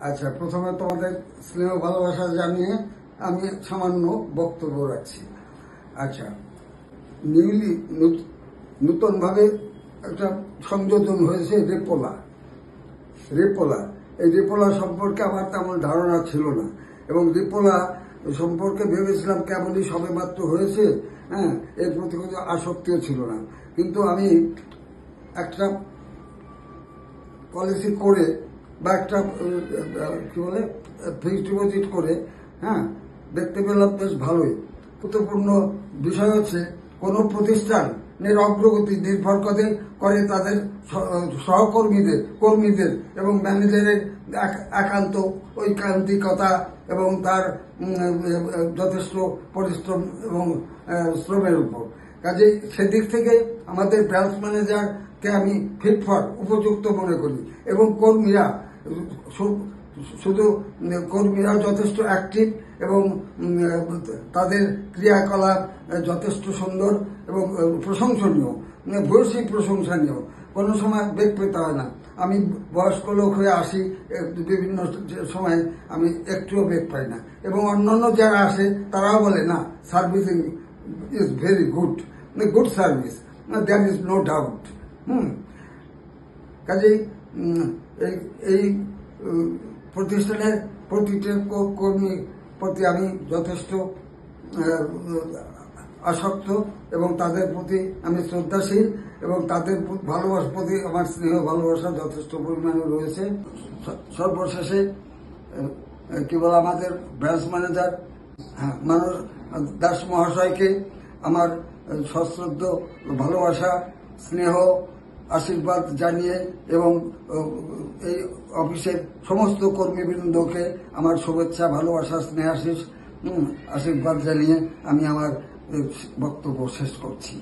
আচ্ছা, প্রথমে তোমাদের স্নেহ ভালোবাসা জানিয়ে আমি সামান্য বক্তব্য রাখছি। আচ্ছা, নূতনভাবে একটা সংযোজন হয়েছে রেপোলা। এই রেপোলা সম্পর্কে আমার তেমন ধারণা ছিল না, এবং রেপোলা সম্পর্কে ভেবেছিলাম কেবলই সবেমাত্র হয়েছে, হ্যাঁ, এর প্রতি কোনো আসক্তিও ছিল না। কিন্তু আমি একটা পলিসি করে বা একটা কি বলে ফিক্সড ডিপোজিট করে, হ্যাঁ, দেখতে পেলাম বেশ ভালোই। গুরুত্বপূর্ণ বিষয় হচ্ছে কোনো প্রতিষ্ঠানের অগ্রগতি নির্ভর করে তাদের কর্মীদের এবং ম্যানেজারের একান্ত ঐকান্তিকতা এবং তার যথেষ্ট পরিশ্রম এবং শ্রমের উপর। কাজেই সেদিক থেকে আমাদের ব্রাঞ্চ ম্যানেজারকে আমি উপযুক্ত মনে করি, এবং কর্মীরা যথেষ্ট অ্যাক্টিভ এবং তাদের ক্রিয়াকলাপ যথেষ্ট সুন্দর এবং প্রশংসনীয়, ভূয়সী প্রশংসনীয়। কোনো সময় বেগ পেতে হয় না। আমি বয়স্ক লোক হয়ে আসি, বিভিন্ন সময় আমি একটুও বেগ পাই না, এবং অন্যান্য যারা আসে তারাও বলে না, servicing is very good service, there is no doubt. কাজেই এই প্রতিষ্ঠানের প্রতিটি কর্মীর প্রতি আমি যথেষ্ট আসক্ত, এবং তাদের প্রতি আমি শ্রদ্ধাশীল, এবং তাদের প্রতি আমার স্নেহ ভালোবাসা যথেষ্ট পরিমাণে রয়েছে। সর্বশেষে কেবল আমাদের ব্রাঞ্চ ম্যানেজার মানুষ দাস মহাশয়কে আমার সশ্রদ্ধ ভালোবাসা, স্নেহ, আশীর্বাদ জানিয়ে, এবং এই অফিসের সমস্ত কর্মীবৃন্দকে আমার শুভেচ্ছা, ভালোবাসা, স্নেহাশিস আশীর্বাদ জানিয়ে আমি আমার বক্তব্য শেষ করছি।